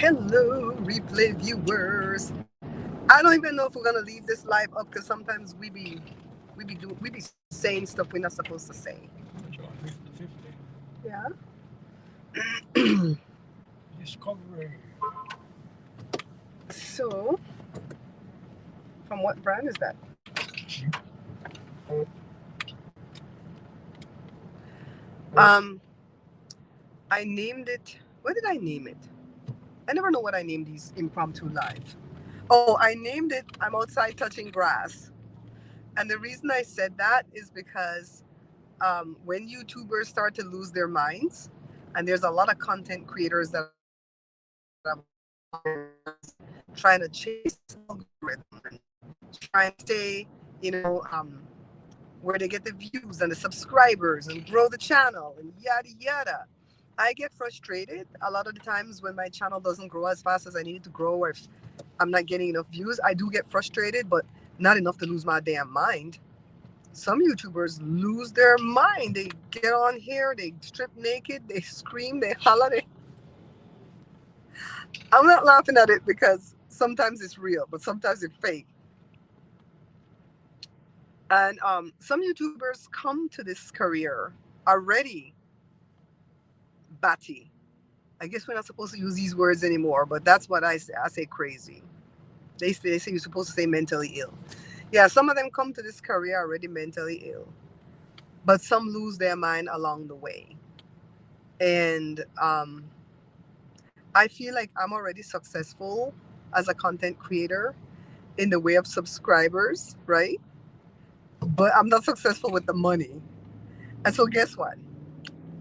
Hello, replay viewers. I don't even know if we're gonna leave this live up because sometimes we be saying stuff we're not supposed to say. John 50. Yeah. Discovery. So, from what brand is that? Um, I named it. What did I name it? I never know what I named these impromptu live. Oh, I named it "I'm Outside Touching Grass," and the reason I said that is because when YouTubers start to lose their minds, and there's a lot of content creators that are trying to chase algorithm and trying to stay, where they get the views and the subscribers and grow the channel and yada yada. I get frustrated a lot of the times when my channel doesn't grow as fast as I need it to grow, or if I'm not getting enough views. I do get frustrated, but not enough to lose my damn mind. Some YouTubers lose their mind. They get on here, they strip naked, they scream, they holler. I'm not laughing at it because sometimes it's real, but sometimes it's fake. And some YouTubers come to this career already batty. I guess we're not supposed to use these words anymore, but that's what I say. I say crazy. They say you're supposed to say mentally ill. Yeah, some of them come to this career already mentally ill, but some lose their mind along the way. And I feel like I'm already successful as a content creator in the way of subscribers, right? But I'm not successful with the money. And so guess what?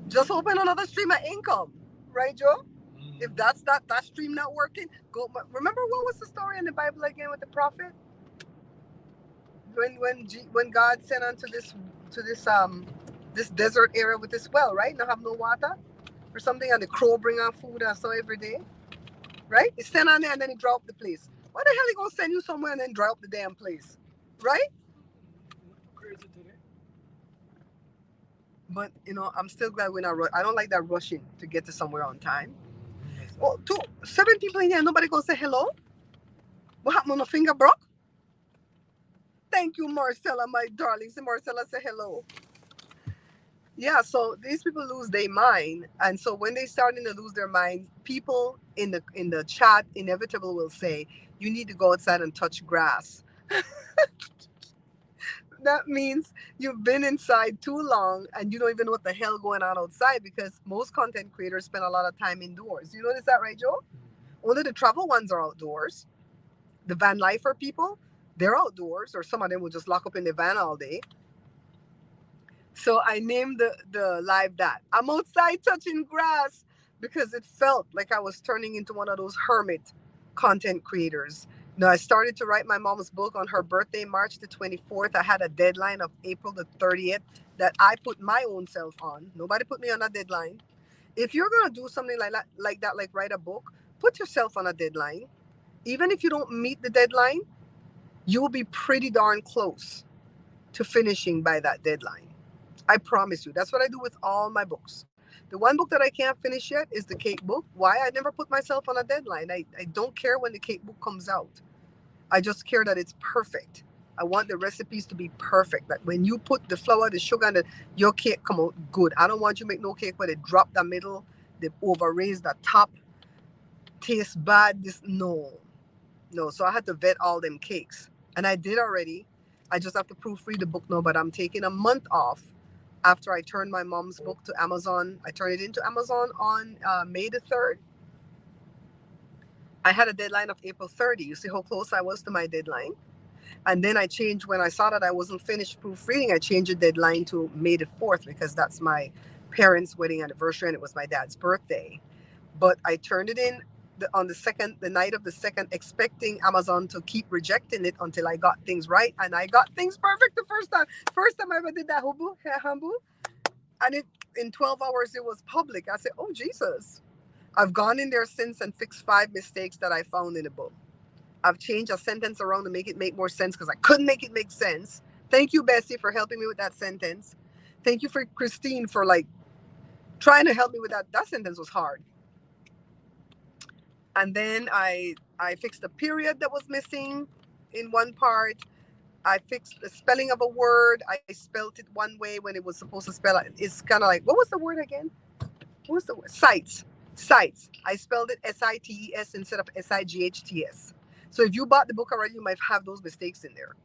Just open another stream of income, right, Joe? If that's not that stream not working, go. Remember what was the story in the Bible again with the prophet when God sent unto this desert area with this well, right? Not have no water or something, and the crow bring on food and so every day, right? He sent on there and then he dry up the place. Why the hell he gonna send you somewhere and then dry up the damn place, right? Crazy today. But I'm still glad we're not. I don't like that rushing to get to somewhere on time. Yes, sir. Well, seven people in here, nobody gonna say hello. What happened? My finger broke. Thank you, Marcella, my darling. See, Marcella say hello. Yeah, so these people lose their mind, and so when they starting to lose their minds, people in the chat inevitably will say, "You need to go outside and touch grass." That means you've been inside too long and you don't even know what the hell going on outside because most content creators spend a lot of time indoors. You notice that, right, Joe? Only the travel ones are outdoors. The van lifer people, they're outdoors, or some of them will just lock up in the van all day. So I named the live that "I'm outside touching grass" because it felt like I was turning into one of those hermit content creators. I started to write my mom's book on her birthday, March the 24th. I had a deadline of April the 30th that I put my own self on. Nobody put me on a deadline. If you're gonna do something like that, like write a book, put yourself on a deadline. Even if you don't meet the deadline, you will be pretty darn close to finishing by that deadline. I promise you. That's what I do with all my books. The one book that I can't finish yet is the cake book. Why? I never put myself on a deadline. I don't care when the cake book comes out. I just care that it's perfect. I want the recipes to be perfect. That when you put the flour, the sugar, and your cake come out good. I don't want you to make no cake where they drop the middle, they over raise the top, taste bad. This no, no. So I had to vet all them cakes, and I did already. I just have to proofread the book now. But I'm taking a month off after I turned my mom's book to Amazon. I turned it into Amazon on May the 3rd. I had a deadline of April 30. You see how close I was to my deadline? And then I changed when I saw that I wasn't finished proofreading. I changed the deadline to May the 4th because that's my parents' wedding anniversary and it was my dad's birthday. But I turned it in on the night of the second, expecting Amazon to keep rejecting it until I got things right, and I got things perfect the first time. First time I ever did that, humbu, and it in 12 hours it was public. I said, "Oh Jesus!" I've gone in there since and fixed 5 mistakes that I found in the book. I've changed a sentence around to make it make more sense because I couldn't make it make sense. Thank you, Bessie, for helping me with that sentence. Thank you for Christine for trying to help me with that. That sentence was hard. And then I fixed a period that was missing in one part. I fixed the spelling of a word. I spelt it one way when it was supposed to spell it. It's kind of like, what was the word again? What was the word? Sites. Sites. I spelled it SITES instead of SIGHTS. So if you bought the book already, you might have those mistakes in there.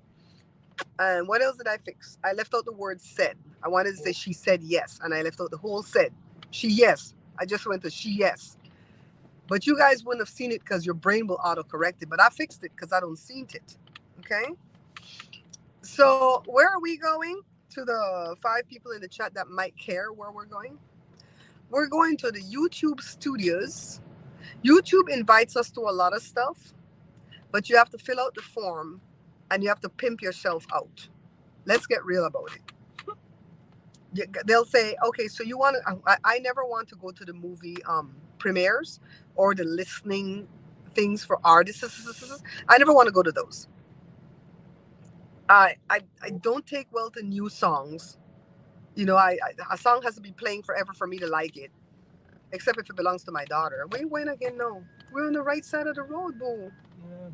And what else did I fix? I left out the word said. I wanted to say she said yes, and I left out the whole said. She yes. I just went to she yes. But you guys wouldn't have seen it because your brain will autocorrect it. But I fixed it because I don't seen it. Okay. So where are we going? To the 5 people in the chat that might care where we're going. We're going to the YouTube studios. YouTube invites us to a lot of stuff, but you have to fill out the form and you have to pimp yourself out. Let's get real about it. They'll say, okay, so you want to, I never want to go to the movie premieres or the listening things for artists. I never want to go to those. I don't take well to new songs. You know, a song has to be playing forever for me to like it, except if it belongs to my daughter. We win again, no. We're on the right side of the road, boo. Yeah,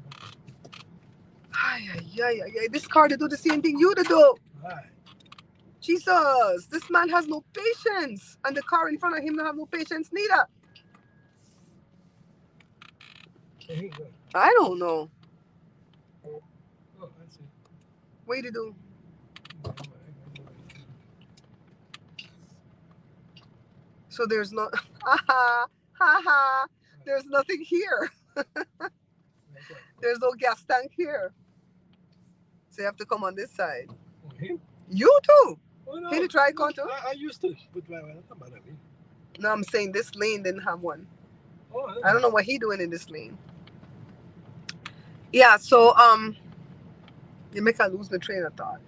Ay, ay, ay, ay, ay. This car to do the same thing you to do. why? Jesus, this man has no patience. And the car in front of him don't have no patience neither. There you go. I don't know. Oh, I see. What do you do? So there's no, ha ha, ha ha. There's nothing here. There's no gas tank here. So you have to come on this side. Oh, him? You too. Oh, no. Can you try come too? I used to, but that's not bad at me. No, I'm saying this lane didn't have one. Oh, I don't know what he doing in this lane. Yeah, so you make I lose my train of thought.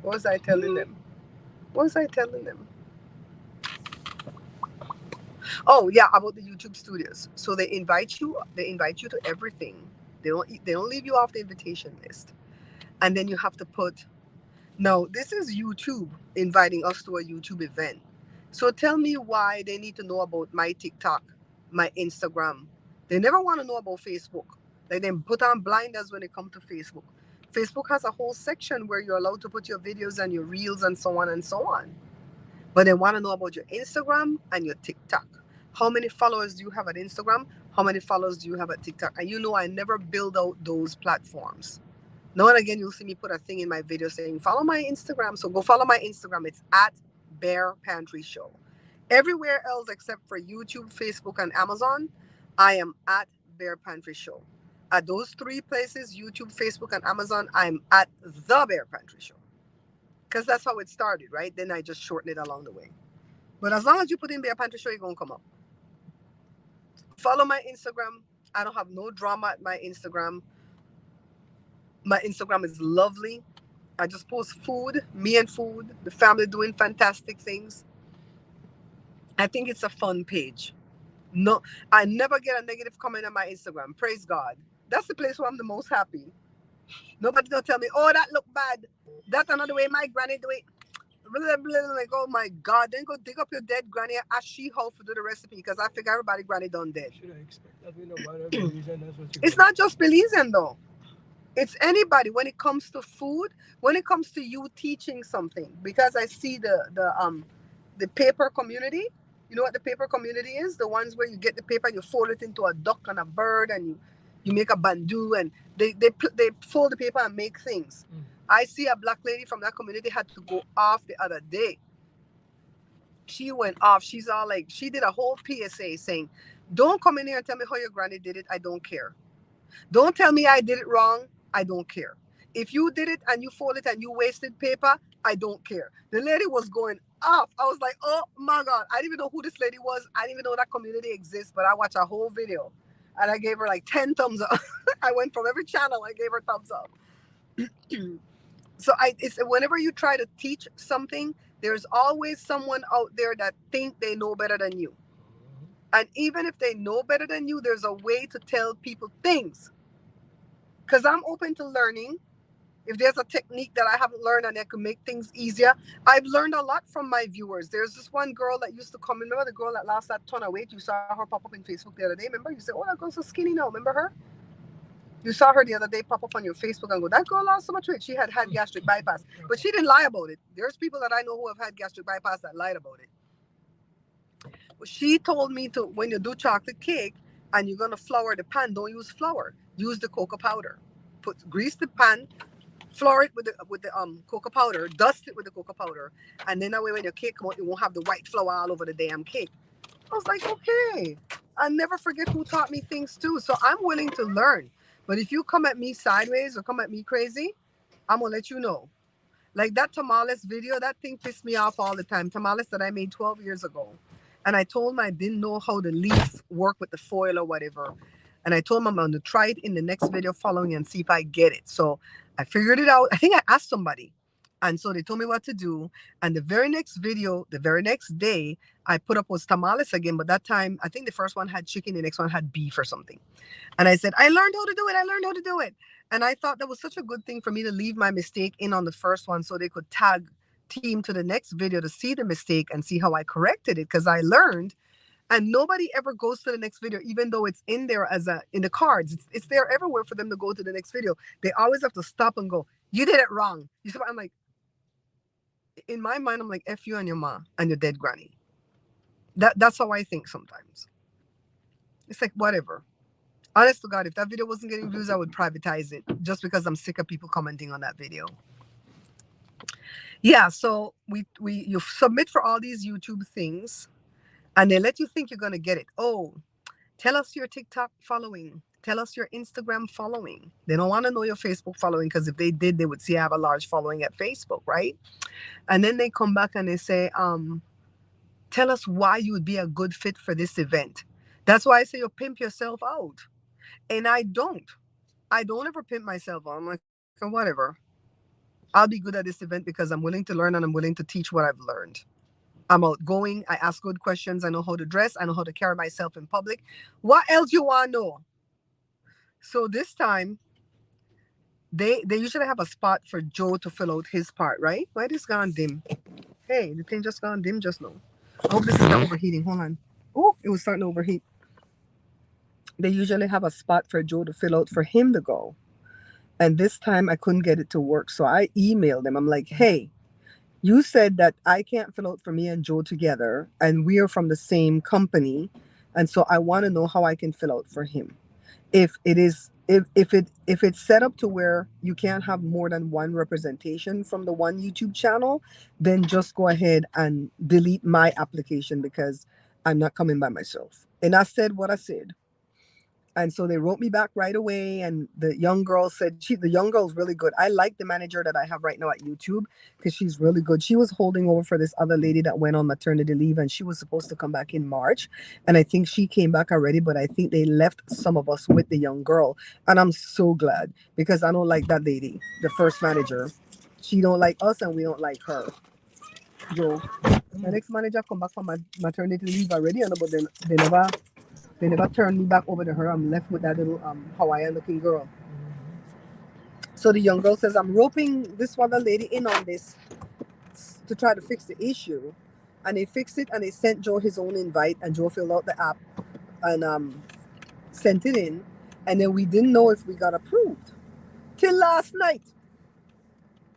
What was I telling them? What was I telling them? Oh yeah, about the YouTube studios. So they invite you. They invite you to everything. They don't leave you off the invitation list. And then you have to put. No, this is YouTube inviting us to a YouTube event. So tell me why they need to know about my TikTok, my Instagram. They never want to know about Facebook. Like they put on blinders when it comes to Facebook. Facebook has a whole section where you're allowed to put your videos and your reels and so on and so on. But they want to know about your Instagram and your TikTok. How many followers do you have at Instagram? How many followers do you have at TikTok? And you know I never build out those platforms. Now and again, you'll see me put a thing in my video saying, follow my Instagram. So go follow my Instagram. It's at Bear Pantry Show. Everywhere else except for YouTube, Facebook, and Amazon, I am at Bear Pantry Show. At those 3 places, YouTube, Facebook, and Amazon, I'm at The Bear Pantry Show. Because that's how it started, right? Then I just shortened it along the way. But as long as you put in Bear Pantry Show, you're going to come up. Follow my Instagram. I don't have no drama at my Instagram. My Instagram is lovely. I just post food, me and food, the family doing fantastic things. I think it's a fun page. No, I never get a negative comment on my Instagram. Praise God. That's the place where I'm the most happy. Nobody don't tell me, oh, that look bad. That's another way my granny do it. Blah, blah, blah. Like, oh my God. Then go dig up your dead granny and ask she how to do the recipe because I figure everybody granny done dead. Should I expect that? We know about Belizean, that's what you It's not just Belizean though. It's anybody when it comes to food, when it comes to you teaching something. Because I see the paper community. You know what the paper community is? The ones where you get the paper and you fold it into a duck and a bird and you make a bandu and they fold the paper and make things. I see a black lady from that community had to go off the other day. She went off. She's all like, she did a whole PSA saying, don't come in here and tell me how your granny did it. I don't care. Don't tell me I did it wrong. I don't care. If you did it and you folded it and you wasted paper, I don't care. The lady was going off. I was like, oh my God. I didn't even know who this lady was. I didn't even know that community exists, but I watched a whole video and I gave her like 10 thumbs up. I went from every channel. I gave her thumbs up. So it's whenever you try to teach something, there's always someone out there that think they know better than you. And even if they know better than you, there's a way to tell people things. Because I'm open to learning. If there's a technique that I haven't learned and that could make things easier, I've learned a lot from my viewers. There's this one girl that used to come. Remember the girl that lost that ton of weight? You saw her pop up in Facebook the other day. Remember? You said, "Oh, that girl's so skinny now." Remember her? You saw her the other day pop up on your Facebook and go, "That girl lost so much weight. She had gastric bypass," but she didn't lie about it. There's people that I know who have had gastric bypass that lied about it. She told me to, when you do chocolate cake and you're gonna flour the pan, don't use flour. Use the cocoa powder. Grease the pan, flour it with the cocoa powder, dust it with the cocoa powder, and then that way when your cake come out, it won't have the white flour all over the damn cake. I was like, okay. I never forget who taught me things too. So I'm willing to learn. But if you come at me sideways or come at me crazy, I'm gonna let you know. Like that tamales video, that thing pissed me off all the time. Tamales that I made 12 years ago. And I told him I didn't know how the leaf work with the foil or whatever. And I told him I'm going to try it in the next video following and see if I get it. So I figured it out. I think I asked somebody. And so they told me what to do. And the very next video, the very next day, I put up was tamales again. But that time, I think the first one had chicken, the next one had beef or something. And I said, I learned how to do it. I learned how to do it. And I thought that was such a good thing for me to leave my mistake in on the first one so they could tag team to the next video to see the mistake and see how I corrected it because I learned. And nobody ever goes to the next video, even though it's in there as in the cards. It's there everywhere for them to go to the next video. They always have to stop and go, you did it wrong. I'm like, in my mind, I'm like, F you and your ma and your dead granny. That's how I think sometimes. It's like, whatever. Honest to God, if that video wasn't getting views, I would privatize it just because I'm sick of people commenting on that video. Yeah, so you submit for all these YouTube things and they let you think you're going to get it. Oh, tell us your TikTok following. Tell us your Instagram following. They don't want to know your Facebook following because if they did, they would see I have a large following at Facebook, right? And then they come back and they say, tell us why you would be a good fit for this event. That's why I say you pimp yourself out. And I don't ever pimp myself out. I'm like, whatever. I'll be good at this event because I'm willing to learn and I'm willing to teach what I've learned. I'm outgoing. I ask good questions. I know how to dress. I know how to carry myself in public. What else you want to know? So this time, they usually have a spot for Joe to fill out his part, right? Why this gone dim? Hey, the thing just gone dim just now. I hope this is not overheating. Hold on. Oh, it was starting to overheat. They usually have a spot for Joe to fill out for him to go. And this time I couldn't get it to work. So I emailed him. I'm like, hey, you said that I can't fill out for me and Joe together, and we are from the same company. And so I want to know how I can fill out for him. If it's set up to where you can't have more than one representation from the one YouTube channel, then just go ahead and delete my application because I'm not coming by myself. And I said what I said. And so they wrote me back right away. And the young girl said, the young girl's really good. I like the manager that I have right now at YouTube because she's really good. She was holding over for this other lady that went on maternity leave and she was supposed to come back in March. And I think she came back already, but I think they left some of us with the young girl. And I'm so glad because I don't like that lady, the first manager. She don't like us and we don't like her. Joe, the next manager come back from maternity leave already, but then they never turned me back over to her. I'm left with that little Hawaiian looking girl. So the young girl says, I'm roping this other lady in on this to try to fix the issue. And they fixed it and they sent Joe his own invite and Joe filled out the app and sent it in. And then we didn't know if we got approved. Till last night.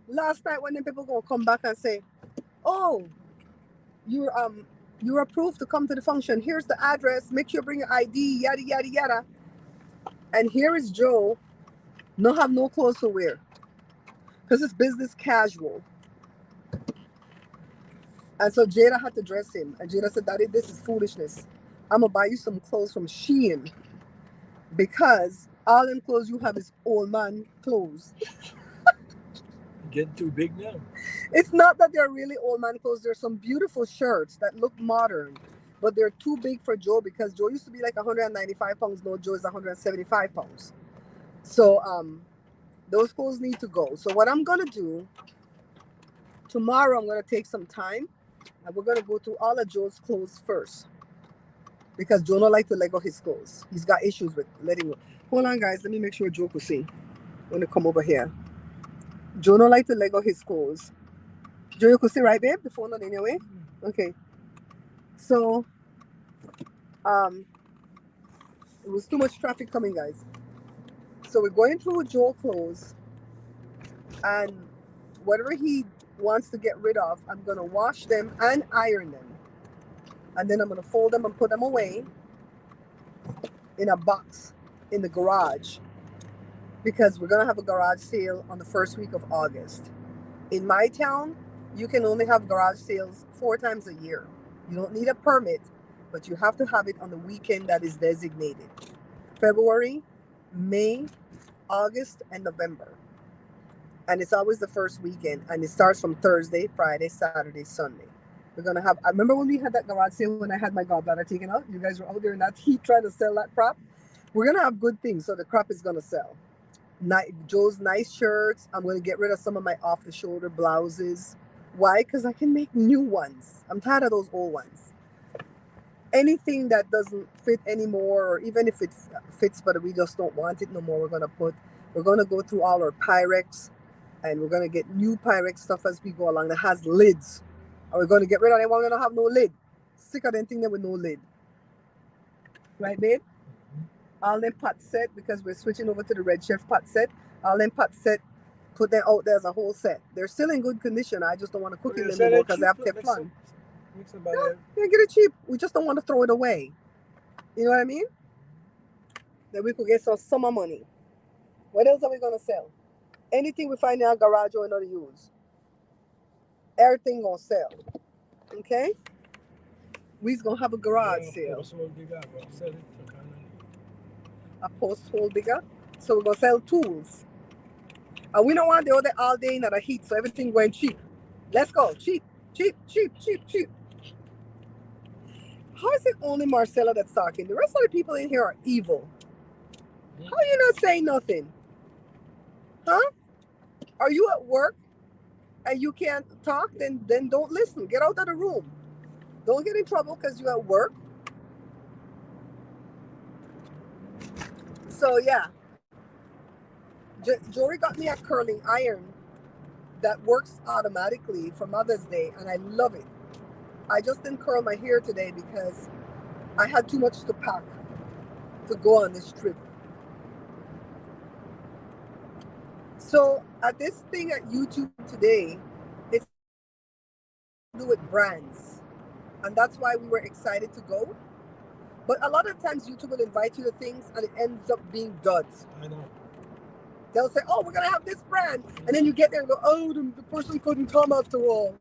Last night when the people gonna come back and say, oh, you're approved to come to the function. Here's the address. Make sure you bring your ID, yada, yada, yada. And here is Joe, no have no clothes to wear. Because it's business casual. And so Jada had to dress him. And Jada said, Daddy, this is foolishness. I'm going to buy you some clothes from Shein. Because all them clothes you have is old man clothes. Getting too big now. It's not that they're really old man clothes. There's some beautiful shirts that look modern. But they're too big for Joe because Joe used to be like 195 pounds. No, Joe is 175 pounds. So those clothes need to go. So what I'm going to do, tomorrow I'm going to take some time and we're going to go through all of Joe's clothes first. Because Joe don't like to let go his clothes. He's got issues with letting go. Hold on, guys. Let me make sure Joe can see. I'm going to come over here. Joe don't like to let go his clothes. Joe, you could see right, babe? The phone not in your way? Okay. So, um, it was too much traffic coming, guys. So we're going through Joe clothes, and whatever he wants to get rid of, I'm gonna wash them and iron them. And then I'm gonna fold them and put them away in a box in the garage because we're gonna have a garage sale on the first week of August. In my town, you can only have garage sales 4 times a year. You don't need a permit, but you have to have it on the weekend that is designated. February, May, August, and November. And it's always the first weekend, and it starts from Thursday, Friday, Saturday, Sunday. We're gonna have. I remember when we had that garage sale when I had my gallbladder taken out. You guys were out there in that heat trying to sell that crap. We're gonna have good things, so the crap is gonna sell. Joe's nice shirts. I'm gonna get rid of some of my off-the-shoulder blouses. Why? Because I can make new ones. I'm tired of those old ones. Anything that doesn't fit anymore, or even if it fits, but we just don't want it no more, we're gonna go through all our Pyrex, and we're gonna get new Pyrex stuff as we go along that has lids. And we're gonna get rid of the one that don't have no lid. Sick of them thing that with no lid. Right, babe? All them pot set, because we're switching over to the Red Chef pot set. All them pot set, put them out there as a whole set. They're still in good condition. I just don't want to cook in them anymore because they have Teflon. Yeah, get it cheap. We just don't want to throw it away. You know what I mean? Then we could get some summer money. What else are we gonna sell? Anything we find in our garage or another use. Everything gonna sell. Okay? We's gonna have a garage sale. A post hole bigger. So we're gonna sell tools. And we don't want the other all day in the heat, so everything going cheap. Let's go. Cheap, cheap, cheap, cheap, cheap. How is it only Marcella that's talking? The rest of the people in here are evil. How are you not saying nothing? Huh? Are you at work and you can't talk? Then don't listen. Get out of the room. Don't get in trouble because you're at work. So yeah, Jory got me a curling iron that works automatically for Mother's Day, and I love it. I just didn't curl my hair today because I had too much to pack to go on this trip. So at this thing at YouTube today, it's to do with brands, and that's why we were excited to go. But a lot of times YouTube will invite you to things and it ends up being duds. I know. They'll say, "Oh, we're gonna have this brand," and then you get there and go, "Oh, the person couldn't come after all."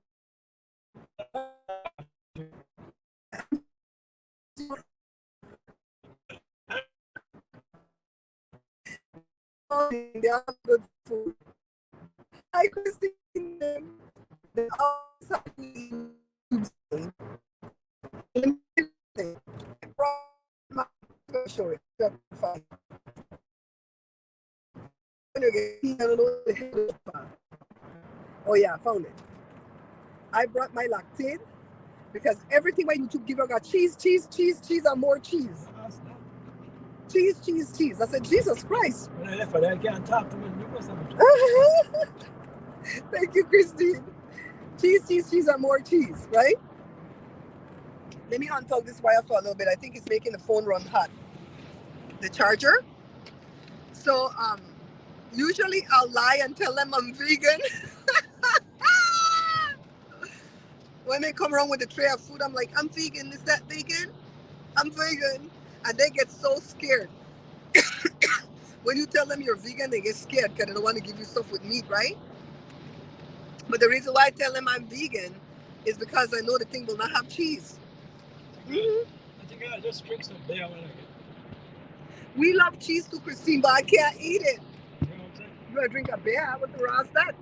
They have good food. Hi, Christine. They always have YouTube. I brought my show it. Oh yeah, I found it. I brought my lactate because everything my YouTube giver got cheese, cheese, cheese, cheese, and more cheese. Cheese, cheese, cheese. I said, Jesus Christ. Thank you, Christine. Cheese, cheese, cheese, and more cheese, right? Let me unplug this wire for a little bit. I think it's making the phone run hot. The charger. So, usually I'll lie and tell them I'm vegan. When they come around with a tray of food, I'm like, I'm vegan. Is that vegan? I'm vegan. And they get so scared. When you tell them you're vegan, they get scared because they don't want to give you stuff with meat, right? But the reason why I tell them I'm vegan is because I know the thing will not have cheese. Mm-hmm. I think I just drink some beer when I get. We love cheese too, Christine, but I can't eat it. You know what I'm saying? You better drink a beer. What the hell's that?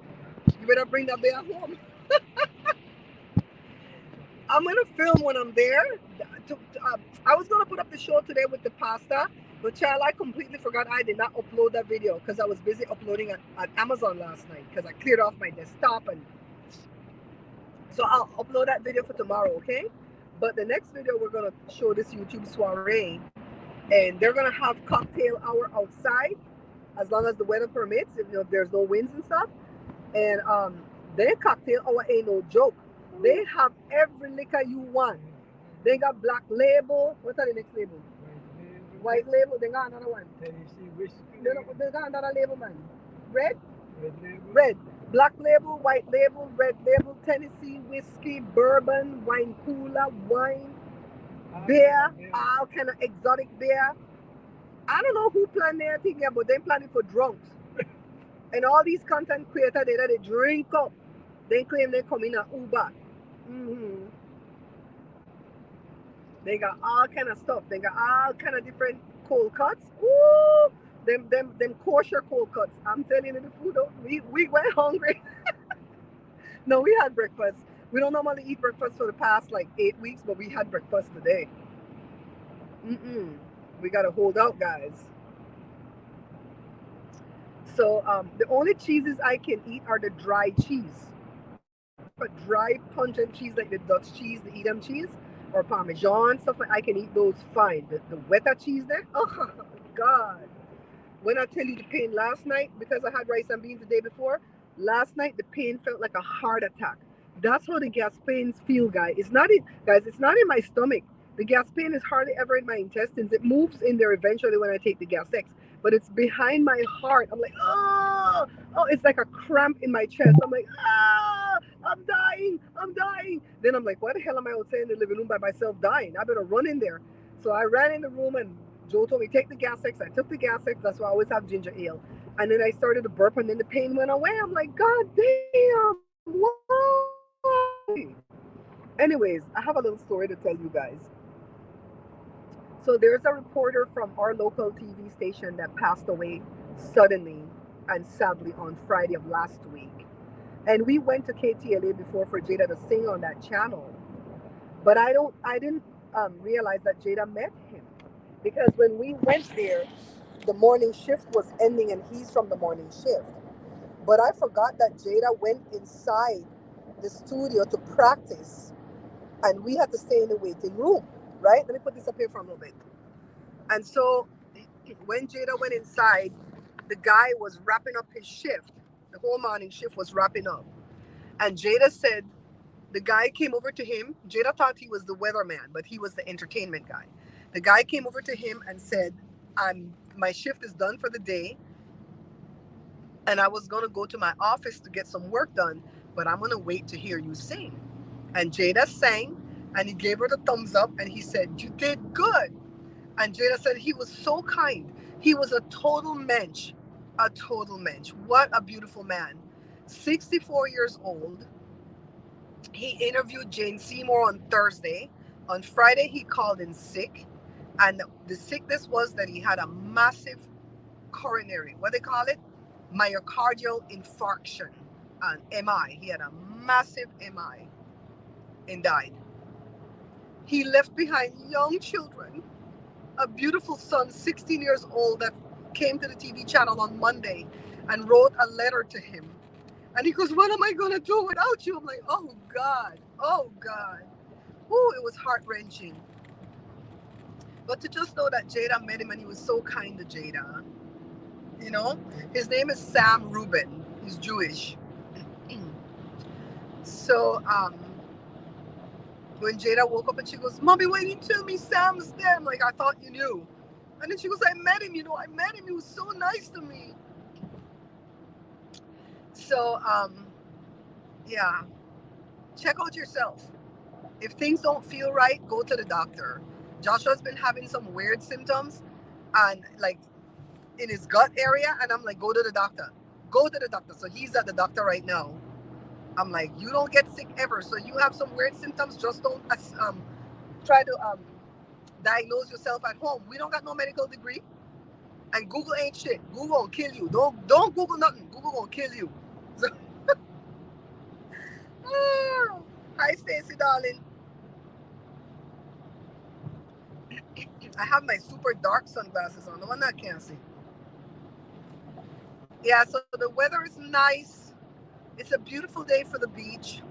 You better bring that beer home. I'm going to film when I'm there. I was going to put up the show today with the pasta, but child, I completely forgot I did not upload that video because I was busy uploading at Amazon last night because I cleared off my desktop. And so I'll upload that video for tomorrow, okay? But the next video, we're going to show this YouTube soiree, and they're going to have cocktail hour outside as long as the weather permits, if there's no winds and stuff. And their cocktail hour ain't no joke. They have every liquor you want. They got black label. What's the next label? White label. They got another one. Tennessee whiskey. They got another label, man. Red? Red label. Red. Black label, white label, red label, Tennessee whiskey, bourbon, wine cooler, wine, beer, all kind of exotic beer. I don't know who planned their thing here, but they planning for drunks. And all these content creators, they drink up. They claim they come in a Uber. Mm-hmm. They got all kind of stuff. They got all kind of different cold cuts. Ooh, them kosher cold cuts. I'm telling you, the food. We went hungry. No, we had breakfast. We don't normally eat breakfast for the past like 8 weeks, but we had breakfast today. Mm-mm. We gotta hold out, guys. So the only cheeses I can eat are the dry cheese. If a dry pungent cheese like the Dutch cheese, the Edam cheese, or Parmesan stuff, I can eat those fine. The wetter cheese there, oh God! When I tell you the pain last night because I had rice and beans the day before, last night the pain felt like a heart attack. That's how the gas pains feel, guys. It's not in guys. It's not in my stomach. The gas pain is hardly ever in my intestines. It moves in there eventually when I take the gas X, but it's behind my heart. I'm like, oh, oh, it's like a cramp in my chest. I'm like, ah, I'm dying, I'm dying. Then I'm like, why the hell am I outside in the living room by myself dying? I better run in there. So I ran in the room and Joe told me, take the gas X. I took the gas X. That's why I always have ginger ale. And then I started to burp and then the pain went away. I'm like, God damn, why? Anyways, I have a little story to tell you guys. So there's a reporter from our local TV station that passed away suddenly and sadly on Friday of last week. And we went to KTLA before for Jada to sing on that channel. But I didn't realize that Jada met him because when we went there, the morning shift was ending and he's from the morning shift. But I forgot that Jada went inside the studio to practice and we had to stay in the waiting room, right? Let me put this up here for a little bit. And so when Jada went inside, the guy was wrapping up his shift. The whole morning shift was wrapping up. And Jada said, the guy came over to him. Jada thought he was the weatherman, but he was the entertainment guy. The guy came over to him and said, my shift is done for the day, and I was gonna go to my office to get some work done, but I'm gonna wait to hear you sing. And Jada sang, and he gave her the thumbs up, and he said, "You did good." And Jada said he was so kind. He was a total mensch, a total mensch. What a beautiful man. 64 years old. He interviewed Jane Seymour on Thursday. On Friday, he called in sick. And the sickness was that he had a massive coronary, what they call it? Myocardial infarction, an MI. He had a massive MI and died. He left behind young children, a beautiful son, 16 years old, that came to the TV channel on Monday and wrote a letter to him. And he goes, what am I going to do without you? I'm like, oh God, oh God. Ooh, it was heart wrenching. But to just know that Jada met him and he was so kind to Jada. You know, his name is Sam Rubin. He's Jewish. So when Jada woke up and she goes, Mommy, why didn't you tell me Sam's dead? I'm like, I thought you knew. And then she goes, I met him, I met him. He was so nice to me. So, yeah, check out yourself. If things don't feel right, go to the doctor. Joshua's been having some weird symptoms and like in his gut area. And I'm like, go to the doctor. Go to the doctor. So he's at the doctor right now. I'm like, you don't get sick ever. So you have some weird symptoms, just don't try to diagnose yourself at home. We don't got no medical degree. And Google ain't shit. Google will kill you. Don't Google nothing. Google will kill you. So, hi, Stacy, darling. I have my super dark sunglasses on. The one that I can't see. Yeah, so the weather is nice. It's a beautiful day for the beach.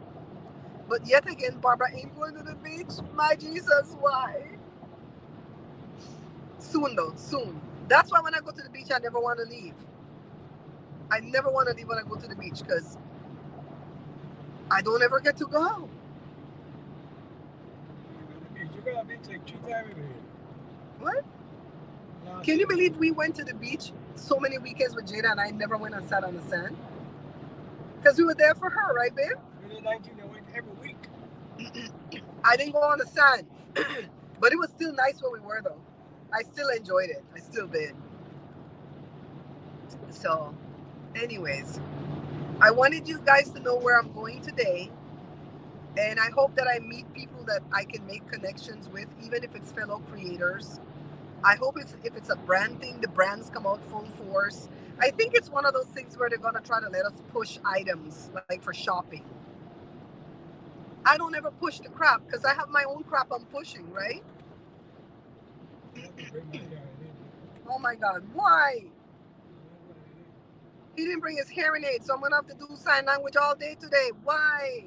But yet again, Barbara ain't going to the beach. My Jesus, why? Soon though, soon. That's why when I go to the beach, I never want to leave. I never want to leave when I go to the beach because I don't ever get to go. You got to be like 2 times every year. What? Can you believe we went to the beach so many weekends with Jada and I never went and sat on the sand? Because we were there for her, right, babe? Really 19, I went every week. I didn't go on the sand. But it was still nice where we were, though. I still enjoyed it. I still did. So, anyways, I wanted you guys to know where I'm going today. And I hope that I meet people that I can make connections with, even if it's fellow creators. I hope if it's a brand thing, the brands come out full force. I think it's one of those things where they're going to try to let us push items, like for shopping. I don't ever push the crap because I have my own crap I'm pushing, right? Oh my God, why? He didn't bring his hearing aid, so I'm gonna have to do sign language all day today. Why?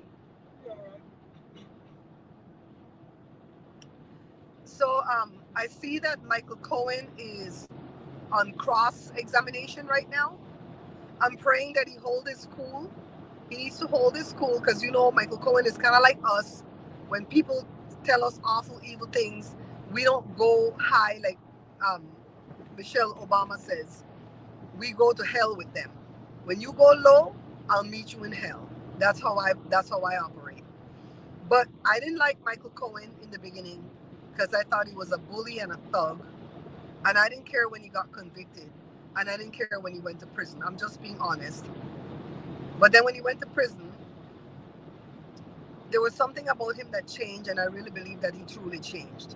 So I see that Michael Cohen is on cross examination right now. I'm praying that he hold his cool. He needs to hold his cool because Michael Cohen is kind of like us. When people tell us awful, evil things, we don't go high like um, Michelle Obama says. We go to hell with them. When you go low, I'll meet you in hell. That's how I operate. But I didn't like Michael Cohen in the beginning because I thought he was a bully and a thug. And I didn't care when he got convicted. And I didn't care when he went to prison. I'm just being honest. But then when he went to prison, there was something about him that changed, and I really believe that he truly changed.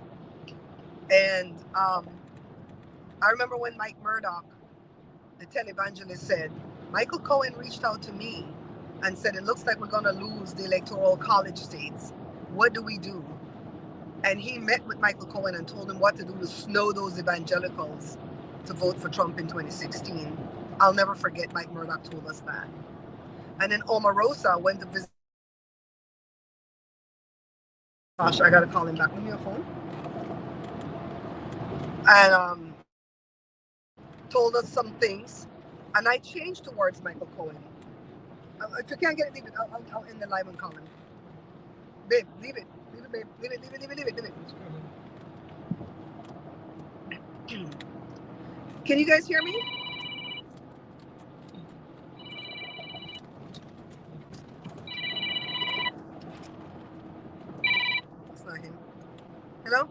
And I remember when Mike Murdoch, the televangelist, said, Michael Cohen reached out to me and said, it looks like we're going to lose the electoral college states. What do we do? And he met with Michael Cohen and told him what to do to snow those evangelicals to vote for Trump in 2016. I'll never forget Mike Murdoch told us that. And then Omarosa went to visit. Gosh, I got to call him back. Give me your phone. And told us some things. And I changed towards Michael Cohen. If you can't get it, leave it. I'll end the live and call him. Babe, leave it. Leave it, babe. Leave it, leave it, leave it, leave it, leave it. Can you guys hear me? It's not him. Hello?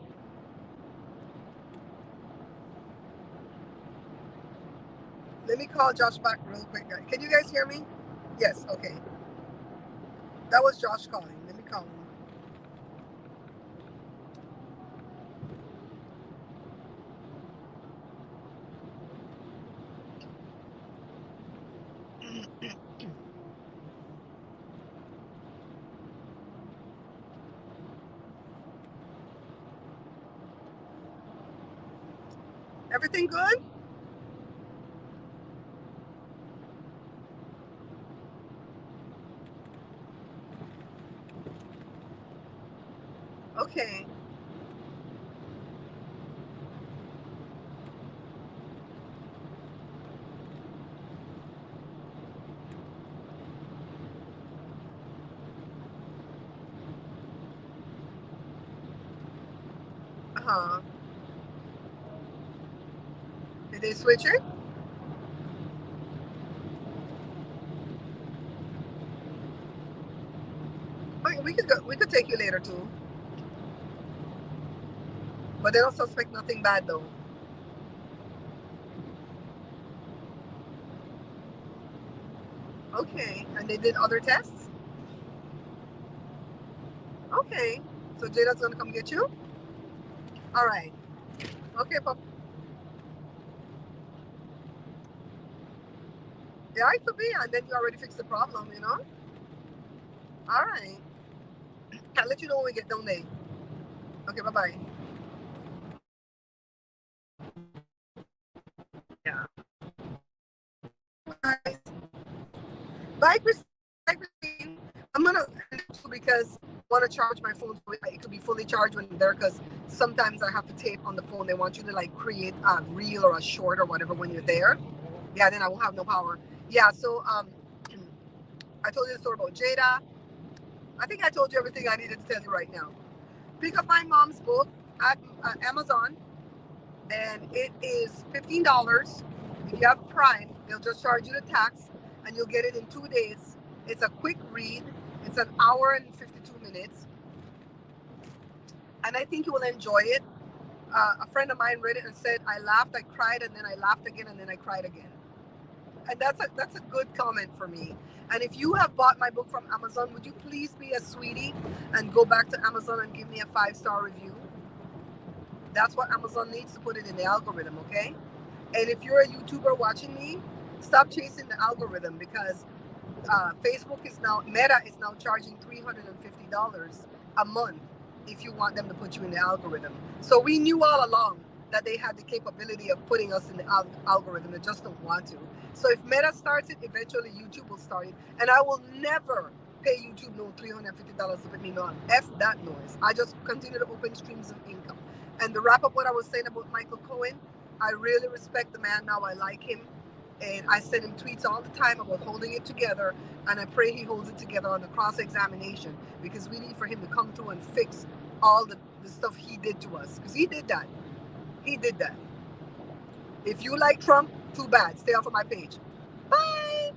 Let me call Josh back real quick. Can you guys hear me? Yes, okay. That was Josh calling. Let me call him. Everything good? Okay. Uh-huh. Did they switch it? Okay, we could go. We could take you later too. But they don't suspect nothing bad though. Okay. And they did other tests? Okay. So Jada's gonna come get you? All right. Okay, Pop. Yeah, it could be, and then you already fixed the problem. All right. I'll let you know when we get down there. Okay, bye-bye. Yeah. Bye. Bye, Christine. Bye, Christine. I'm gonna because I want to charge my phone so it could be fully charged when I'm there. Because sometimes I have to tape on the phone. They want you to like create a reel or a short or whatever when you're there. Yeah, then I won't have no power. Yeah, so I told you the story about Jada. I think I told you everything I needed to tell you right now. Pick up my mom's book at Amazon, and it is $15. If you have Prime, they'll just charge you the tax, and you'll get it in 2 days. It's a quick read. It's an hour and 52 minutes, and I think you will enjoy it. A friend of mine read it and said, "I laughed, I cried, and then I laughed again, and then I cried again." And that's a good comment for me. And if you have bought my book from Amazon, would you please be a sweetie and go back to Amazon and give me a 5-star review? That's what Amazon needs to put it in the algorithm, okay? And if you're a YouTuber watching me, stop chasing the algorithm, because Facebook is now, Meta is now charging $350 a month if you want them to put you in the algorithm. So we knew all along that they had the capability of putting us in the algorithm. They just don't want to. So if Meta starts it, eventually YouTube will start it. And I will never pay YouTube no $350 to put me on. F that noise. I just continue to open streams of income. And to wrap up what I was saying about Michael Cohen, I really respect the man now. I like him. And I send him tweets all the time about holding it together. And I pray he holds it together on the cross examination, because we need for him to come through and fix all the stuff he did to us. Because he did that. He did that. If you like Trump, too bad. Stay off of my page. Bye.